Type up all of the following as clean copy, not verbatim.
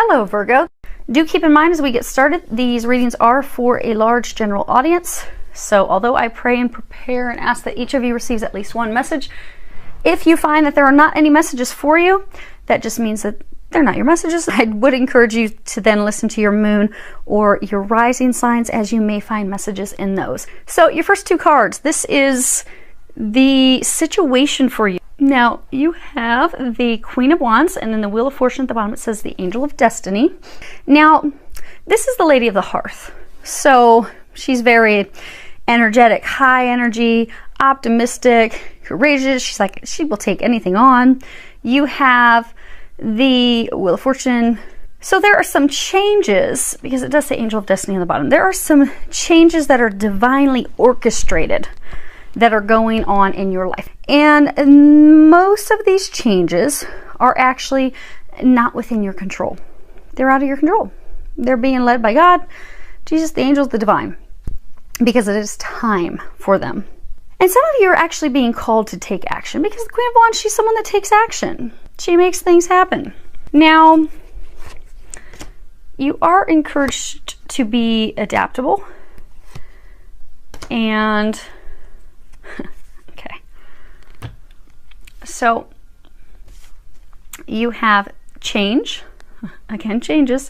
Hello Virgo. Do keep in mind as we get started, these readings are for a large general audience. So although I pray and prepare and ask that each of you receives at least one message, if you find that there are not any messages for you, that just means that they're not your messages. I would encourage you to then listen to your moon or your rising signs, as you may find messages in those. So your first two cards, this is the situation for you. Now you have the Queen of Wands and then the Wheel of Fortune at the bottom. It says the Angel of Destiny. Now this is the Lady of the Hearth. So she's very energetic, high energy, optimistic, courageous. She's like, she will take anything on. You have the Wheel of Fortune. So there are some changes, because it does say Angel of Destiny on the bottom. There are some changes that are divinely orchestrated that are going on in your life. And most of these changes are actually not within your control. They're out of your control. They're being led by God, Jesus, the angels, the divine, because it is time for them. And some of you are actually being called to take action, because the Queen of Wands, she's someone that takes action. She makes things happen. Now, you are encouraged to be adaptable and okay. So you have change, again, changes,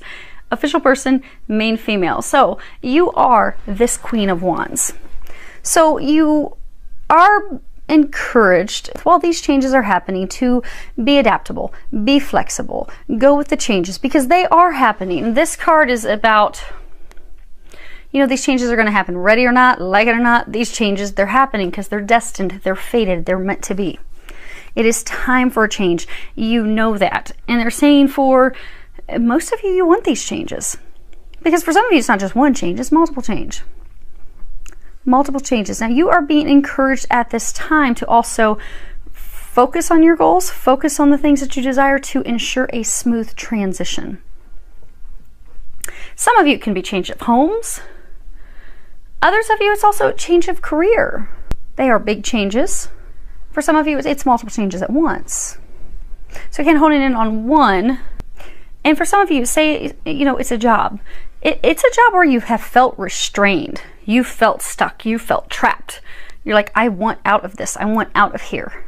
official person, main female. So you are this Queen of Wands. So you are encouraged, while these changes are happening, to be adaptable, be flexible, go with the changes, because they are happening. This card is about, you know, these changes are going to happen. Ready or not, like it or not, these changes, they're happening because they're destined, they're fated, they're meant to be. It is time for a change. You know that. And they're saying for most of you, you want these changes. Because for some of you, it's not just one change, it's multiple change. Multiple changes. Now you are being encouraged at this time to also focus on your goals, focus on the things that you desire to ensure a smooth transition. Some of you can be change of homes. Others of you, it's also a change of career. They are big changes. For some of you, it's multiple changes at once. So again, honing in on one. And for some of you, say, you know, it's a job. It's a job where you have felt restrained. You felt stuck. You felt trapped. You're like, I want out of this. I want out of here.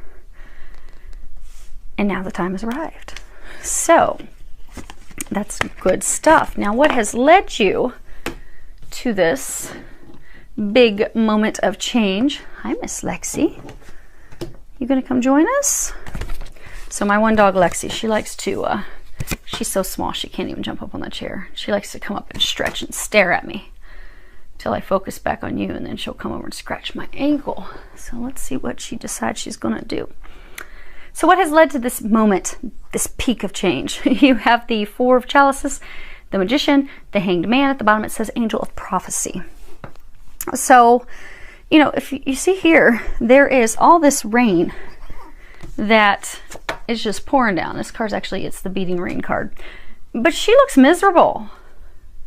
And now the time has arrived. So that's good stuff. Now, what has led you to this big moment of change? Hi, Miss Lexi. You gonna come join us? So my one dog, Lexi, she likes to, she's so small she can't even jump up on the chair. She likes to come up and stretch and stare at me till I focus back on you, and then she'll come over and scratch my ankle. So let's see what she decides she's gonna do. So what has led to this moment, this peak of change? You have the Four of Chalices, the Magician, the Hanged Man. At the bottom it says Angel of Prophecy. So, you know, if you see here, there is all this rain that is just pouring down. This card's actually, it's the beating rain card. But she looks miserable.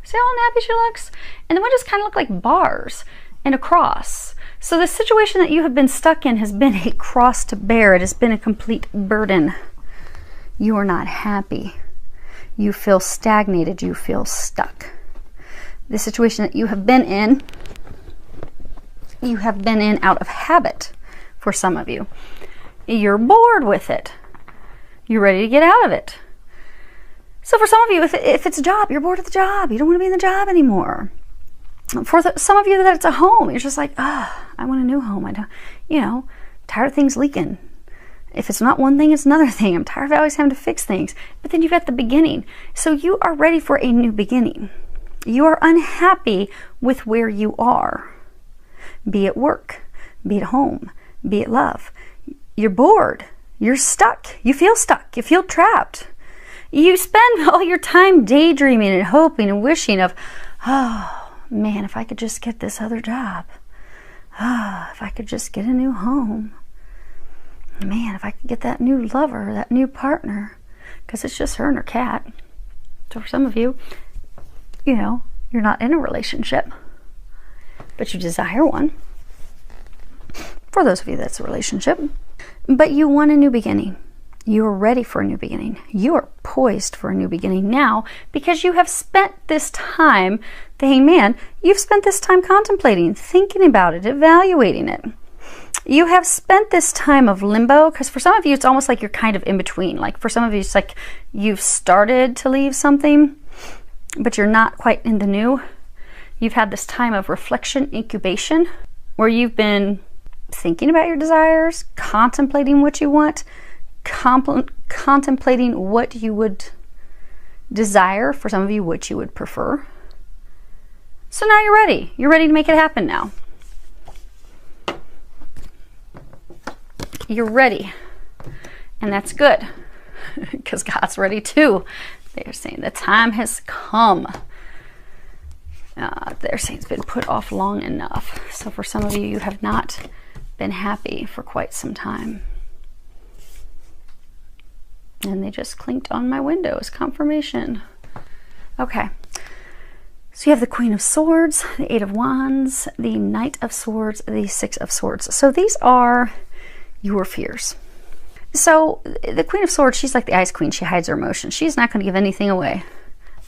See how unhappy she looks? And the windows kind of look like bars and a cross. So the situation that you have been stuck in has been a cross to bear. It has been a complete burden. You are not happy. You feel stagnated. You feel stuck. The situation that you have been in out of habit for some of you. You're bored with it. You're ready to get out of it. So for some of you, if it's a job, you're bored of the job. You don't want to be in the job anymore. For some of you, that it's a home. You're just like, I want a new home. I don't, you know, tired of things leaking. If it's not one thing, it's another thing. I'm tired of always having to fix things. But then you've got the beginning. So you are ready for a new beginning. You are unhappy with where you are. Be it work, be it home, be it love. You're bored. You're stuck. You feel trapped. You spend all your time daydreaming and hoping and wishing of, oh man, if I could just get this other job. Oh, if I could just get a new home. Man, if I could get that new lover, that new partner. Because it's just her and her cat. So for some of you, you know, you're not in a relationship, but you desire one. For those of you that's a relationship. But you want a new beginning. You are ready for a new beginning. You are poised for a new beginning now because you have spent this time, the Hangman, you've spent this time contemplating, thinking about it, evaluating it. You have spent this time of limbo, because for some of you, it's almost like you're kind of in between. Like for some of you, it's like you've started to leave something, but you're not quite in the new. You've had this time of reflection, incubation, where you've been thinking about your desires, contemplating what you want, contemplating what you would desire, for some of you, what you would prefer. So now you're ready. You're ready to make it happen now. You're ready. And that's good, because God's ready too. They're saying the time has come. They're saying it's been put off long enough. So for some of you, you have not been happy for quite some time. And they just clinked on my window as confirmation. Okay. So you have the Queen of Swords, the Eight of Wands, the Knight of Swords, the Six of Swords. So these are your fears. So the Queen of Swords, she's like the Ice Queen. She hides her emotions. She's not going to give anything away.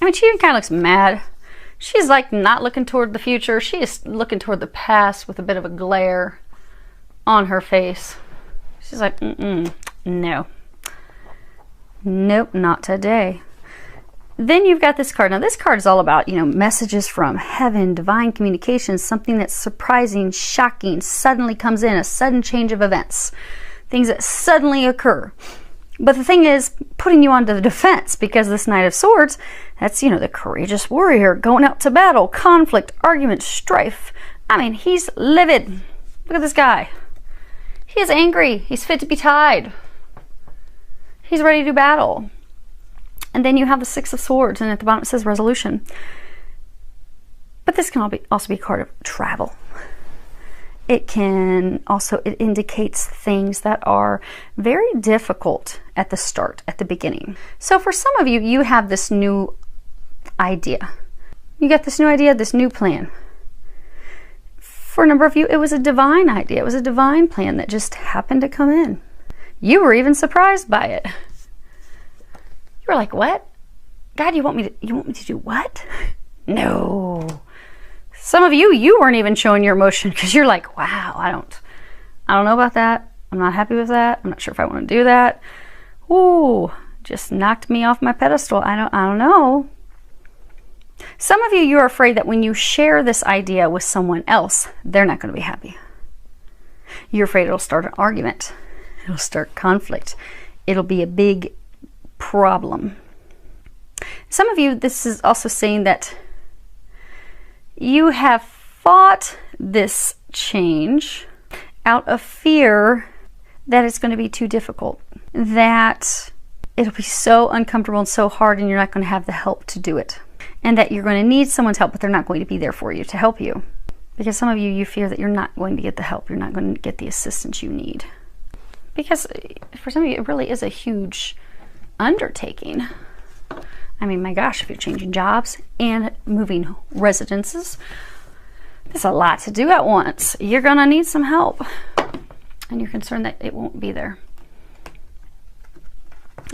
I mean, she even kind of looks mad. She's like not looking toward the future. She is looking toward the past with a bit of a glare on her face. She's like, no. Nope, not today. Then you've got this card. Now this card is all about, messages from heaven, divine communications, something that's surprising, shocking, suddenly comes in, a sudden change of events, things that suddenly occur. But the thing is, putting you onto the defense, because this Knight of Swords, that's, the courageous warrior going out to battle, conflict, argument, strife. I mean, he's livid. Look at this guy. He is angry. He's fit to be tied. He's ready to battle. And then you have the Six of Swords, and at the bottom it says resolution. But this can also be a card of travel. It indicates things that are very difficult at the start, at the beginning. So for some of you, you have this new idea. You got this new idea, this new plan. For a number of you, it was a divine idea. It was a divine plan that just happened to come in. You were even surprised by it. You were like, what? God, you want me to do what? No. Some of you, you weren't even showing your emotion because you're like, wow, I don't know about that. I'm not happy with that. I'm not sure if I want to do that. Ooh, just knocked me off my pedestal. I don't know. Some of you, you're afraid that when you share this idea with someone else, they're not going to be happy. You're afraid it'll start an argument. It'll start conflict. It'll be a big problem. Some of you, this is also saying that you have fought this change out of fear that it's going to be too difficult, that it'll be so uncomfortable and so hard and you're not going to have the help to do it, and that you're going to need someone's help, but they're not going to be there for you to help you. Because some of you, you fear that you're not going to get the help, you're not going to get the assistance you need. Because for some of you, it really is a huge undertaking. I mean, my gosh, if you're changing jobs and moving residences, there's a lot to do at once. You're going to need some help. And you're concerned that it won't be there.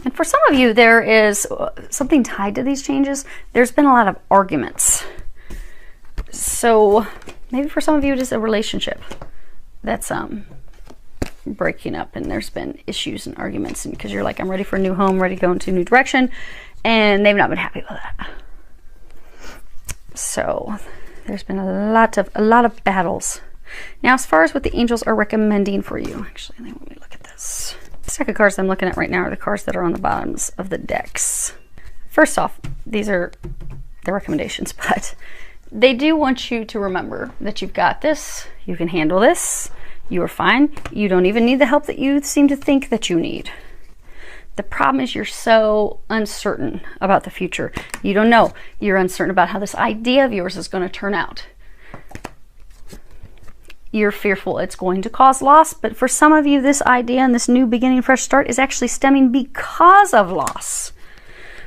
And for some of you, there is something tied to these changes. There's been a lot of arguments. So maybe for some of you, it is a relationship that's breaking up, and there's been issues and arguments, and because you're like, I'm ready for a new home, ready to go into a new direction, and they've not been happy with that. So there's been a lot of battles. Now, as far as what the angels are recommending for you, actually, let me look at this. The stack of cards I'm looking at right now are the cards that are on the bottoms of the decks. First off, these are the recommendations, but they do want you to remember that you've got this, you can handle this, you are fine, you don't even need the help that you seem to think that you need. The problem is you're so uncertain about the future. You don't know. You're uncertain about how this idea of yours is going to turn out. You're fearful it's going to cause loss, but for some of you, this idea and this new beginning, fresh start is actually stemming because of loss.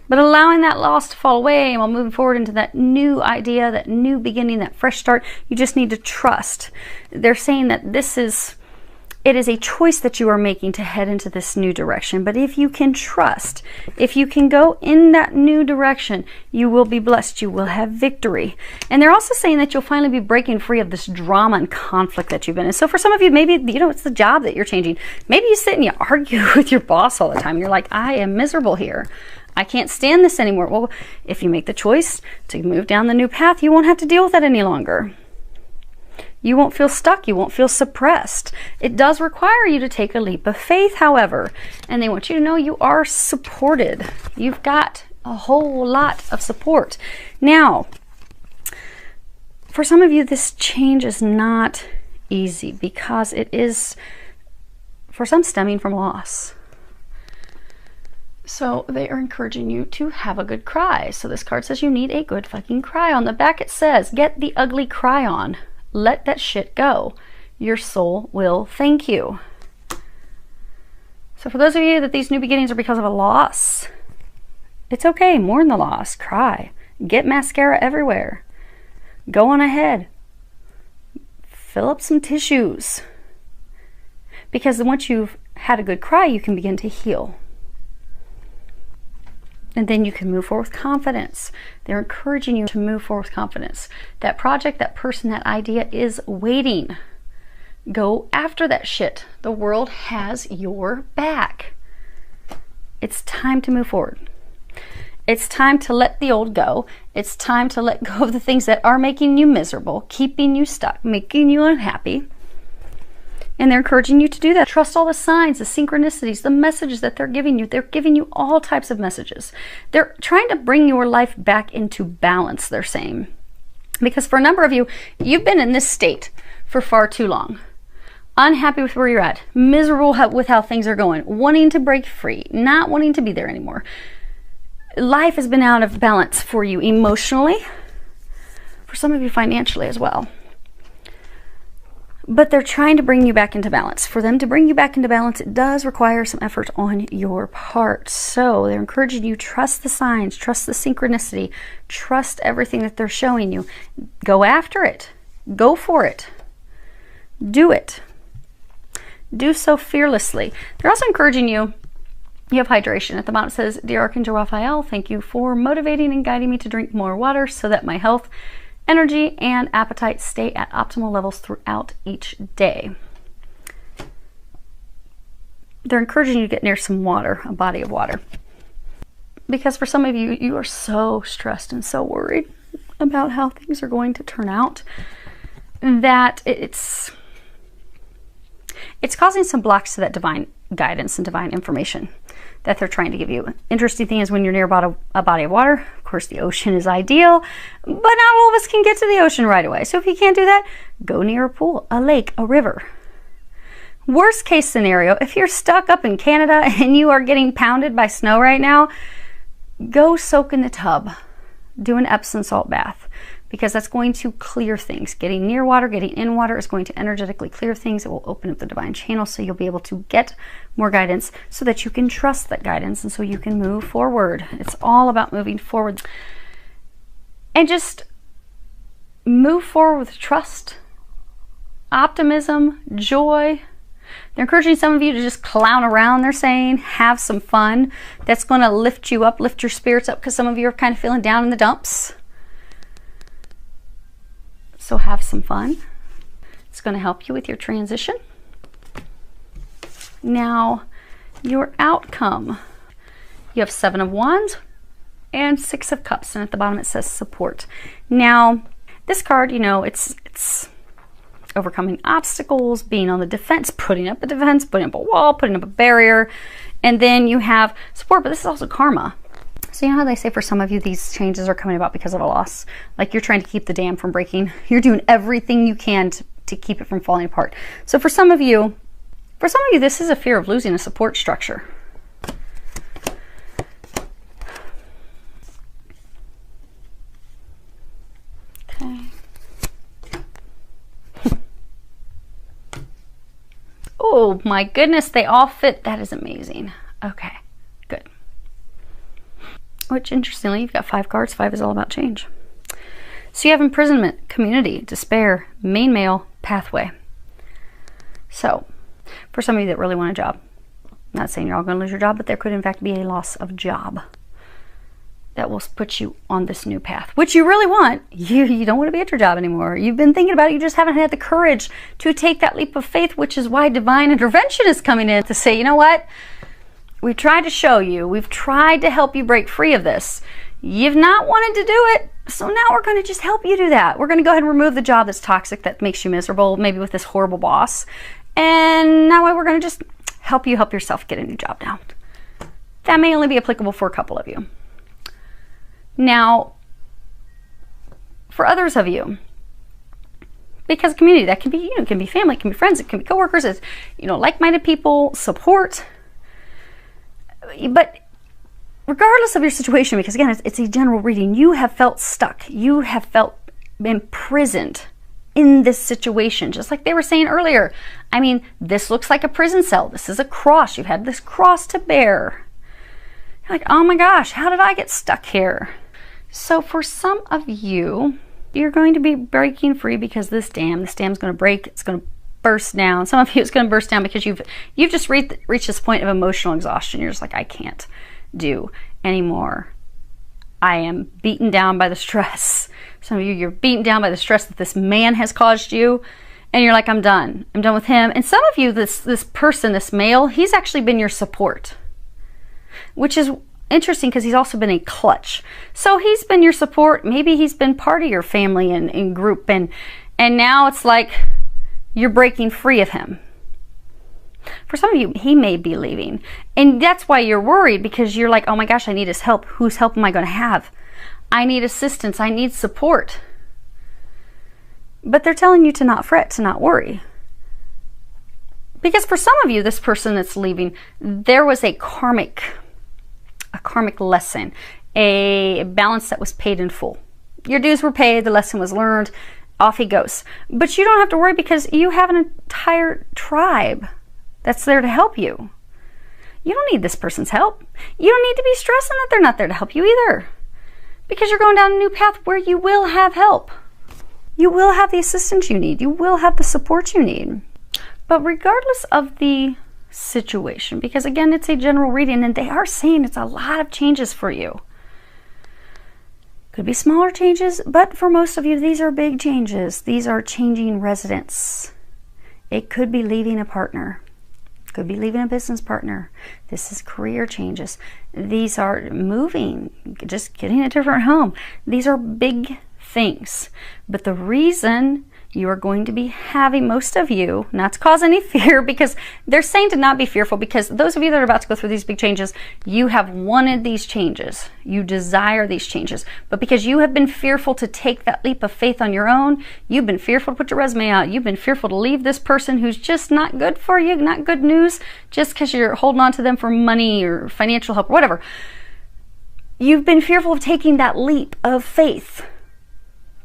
But allowing that loss to fall away while moving forward into that new idea, that new beginning, that fresh start, you just need to trust. They're saying that it's It is a choice that you are making to head into this new direction. But if you can trust, if you can go in that new direction, you will be blessed. You will have victory. And they're also saying that you'll finally be breaking free of this drama and conflict that you've been in. So for some of you, maybe, it's the job that you're changing. Maybe you sit and you argue with your boss all the time. You're like, I am miserable here. I can't stand this anymore. Well, if you make the choice to move down the new path, you won't have to deal with that any longer. You won't feel stuck. You won't feel suppressed. It does require you to take a leap of faith, however, and they want you to know you are supported. You've got a whole lot of support. Now, for some of you, this change is not easy because it is, for some, stemming from loss. So they are encouraging you to have a good cry. So this card says you need a good fucking cry. On the back it says, get the ugly cry on. Let that shit go. Your soul will thank you. So for those of you that these new beginnings are because of a loss, it's okay. Mourn the loss. Cry. Get mascara everywhere. Go on ahead. Fill up some tissues. Because once you've had a good cry, you can begin to heal. And then you can move forward with confidence. They're encouraging you to move forward with confidence. That project, that person, that idea is waiting. Go after that shit. The world has your back. It's time to move forward. It's time to let the old go. It's time to let go of the things that are making you miserable, keeping you stuck, making you unhappy. And they're encouraging you to do that. Trust all the signs, the synchronicities, the messages that they're giving you. They're giving you all types of messages. They're trying to bring your life back into balance, they're saying. Because for a number of you, you've been in this state for far too long. Unhappy with where you're at. Miserable with how things are going. Wanting to break free. Not wanting to be there anymore. Life has been out of balance for you emotionally. For some of you financially as well. But they're trying to bring you back into balance. For them to bring you back into balance, it does require some effort on your part. So they're encouraging you, trust the signs, trust the synchronicity, trust everything that they're showing you. Go after it. Go for it. Do it. Do so fearlessly. They're also encouraging you, you have hydration. At the bottom it says, Dear Archangel Raphael, thank you for motivating and guiding me to drink more water so that my health, energy, and appetite stay at optimal levels throughout each day. They're encouraging you to get near some water, a body of water. Because for some of you, you are so stressed and so worried about how things are going to turn out that it's causing some blocks to that divine guidance and divine information that they're trying to give you. Interesting thing is when you're near a body of water, of course the ocean is ideal, but not all of us can get to the ocean right away. So if you can't do that, go near a pool, a lake, a river. Worst case scenario, if you're stuck up in Canada and you are getting pounded by snow right now, go soak in the tub. Do an Epsom salt bath. Because that's going to clear things. Getting near water, getting in water is going to energetically clear things. It will open up the divine channel so you'll be able to get more guidance so that you can trust that guidance and so you can move forward. It's all about moving forward. And just move forward with trust, optimism, joy. They're encouraging some of you to just clown around, they're saying. Have some fun. That's going to lift you up, lift your spirits up because some of you are kind of feeling down in the dumps. So have some fun. It's going to help you with your transition. Now, your outcome. You have 7 of Wands and 6 of Cups. And at the bottom it says support. Now, this card, you know, it's overcoming obstacles, being on the defense, putting up a defense, putting up a wall, putting up a barrier. And then you have support, but this is also karma. So you know how they say for some of you these changes are coming about because of a loss? Like you're trying to keep the dam from breaking. You're doing everything you can to keep it from falling apart. So for some of you, this is a fear of losing a support structure. Okay. Oh my goodness, they all fit. That is amazing. Okay. Which, interestingly, you've got 5 cards. 5 is all about change. So you have imprisonment, community, despair, main male, pathway. So For some of you that really want a job. I'm not saying you're all going to lose your job, but there could in fact be a loss of job that will put you on this new path, which you really want. You don't want to be at your job anymore. You've been thinking about it. You just haven't had the courage to take that leap of faith, which is why divine intervention is coming in to say, you know what? We've tried to show you. We've tried to help you break free of this. You've not wanted to do it. So now we're going to just help you do that. We're going to go ahead and remove the job that's toxic, that makes you miserable, maybe with this horrible boss. And that way we're going to just help you help yourself get a new job now. That may only be applicable for a couple of you. Now, for others of you, because community, that can be, it can be family, it can be friends, it can be coworkers, it's, like-minded people, support. But regardless of your situation, because again, it's a general reading, you have felt stuck. You have felt imprisoned in this situation, just like they were saying earlier. I mean, this looks like a prison cell. This is a cross. You've had this cross to bear. You're like, oh my gosh, how did I get stuck here? So for some of you, you're going to be breaking free because this dam's going to break. It's going to burst down. Some of you, it's going to burst down because you've just reached this point of emotional exhaustion. You're just like, I can't do anymore. I am beaten down by the stress. Some of you, you're beaten down by the stress that this man has caused you, and you're like, I'm done. I'm done with him. And some of you, this person, this male, he's actually been your support, which is interesting because he's also been a clutch. So he's been your support. Maybe he's been part of your family and group, and now it's like you're breaking free of him. For some of you, he may be leaving, and that's why you're worried, because you're like, oh my gosh, I need his help. Whose help am I going to have? I need assistance. I need support. But they're telling you to not fret, to not worry. Because for some of you, this person that's leaving, there was a karmic lesson, a balance that was paid in full. Your dues were paid, the lesson was learned, off he goes. But you don't have to worry because you have an entire tribe that's there to help you. You don't need this person's help. You don't need to be stressing that they're not there to help you either, because you're going down a new path where you will have help. You will have the assistance you need. You will have the support you need. But regardless of the situation, because again, it's a general reading and they are saying it's a lot of changes for you. Could be smaller changes, but for most of you, these are big changes. These are changing residence. It could be leaving a partner. Could be leaving a business partner. This is career changes. These are moving, just getting a different home. These are big things. But the reason you are going to be having, most of you, not to cause any fear, because they're saying to not be fearful, because those of you that are about to go through these big changes, you have wanted these changes. You desire these changes. But because you have been fearful to take that leap of faith on your own, you've been fearful to put your resume out, you've been fearful to leave this person who's just not good for you, not good news, just because you're holding on to them for money or financial help or whatever. You've been fearful of taking that leap of faith.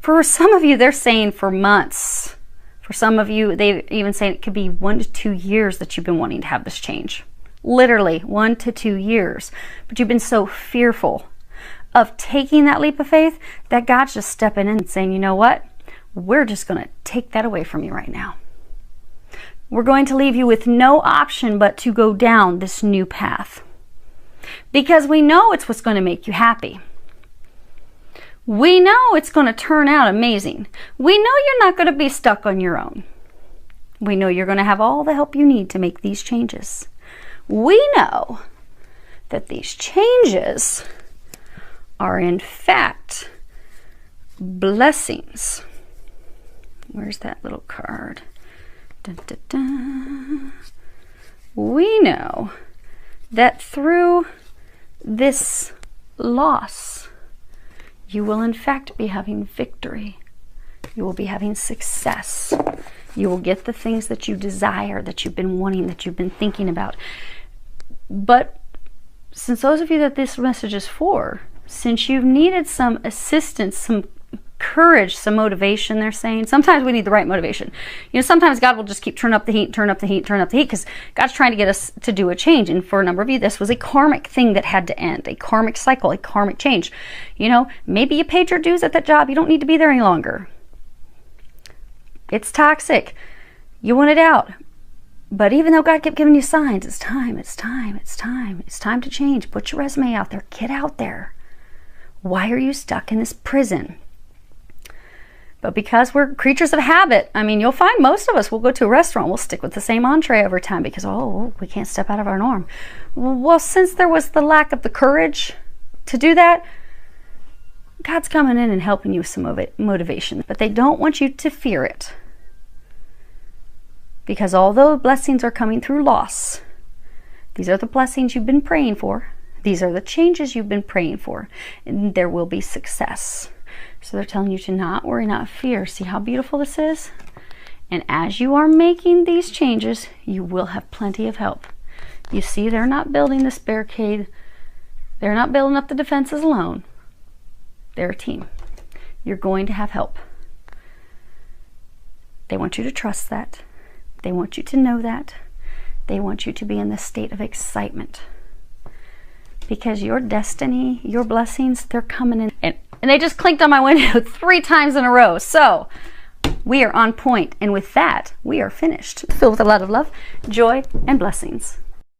For some of you, they're saying for months. For some of you, they even say it could be 1 to 2 years that you've been wanting to have this change. Literally 1 to 2 years. But you've been so fearful of taking that leap of faith that God's just stepping in and saying, you know what? We're just going to take that away from you right now. We're going to leave you with no option but to go down this new path. Because we know it's what's going to make you happy. We know it's going to turn out amazing. We know you're not going to be stuck on your own. We know you're going to have all the help you need to make these changes. We know that these changes are in fact blessings. Where's that little card? Dun, dun, dun. We know that through this loss, you will in fact be having victory. You will be having success. You will get the things that you desire, that you've been wanting, that you've been thinking about. But since those of you that this message is for, since you've needed some assistance, some courage, some motivation, they're saying, sometimes we need the right motivation. You know, sometimes God will just keep turn up the heat, turn up the heat, turn up the heat, because God's trying to get us to do a change. And for a number of you, this was a karmic thing that had to end, a karmic cycle, a karmic change. You know, maybe you paid your dues at that job. You don't need to be there any longer. It's toxic. You want it out. But even though God kept giving you signs, it's time, it's time, it's time. It's time to change. Put your resume out there. Get out there. Why are you stuck in this prison? But because we're creatures of habit, I mean, you'll find most of us will go to a restaurant, we'll stick with the same entree over time because, oh, we can't step out of our norm. Well, since there was the lack of the courage to do that, God's coming in and helping you with some motivation. But they don't want you to fear it. Because although blessings are coming through loss, these are the blessings you've been praying for. These are the changes you've been praying for. And there will be success. So they're telling you to not worry, not fear. See how beautiful this is? And as you are making these changes, you will have plenty of help. You see, they're not building this barricade. They're not building up the defenses alone. They're a team. You're going to have help. They want you to trust that. They want you to know that. They want you to be in this state of excitement. Because your destiny, your blessings, they're coming in. And they just clinked on my window 3 times in a row. So we are on point. And with that, we are finished. Filled with a lot of love, joy, and blessings.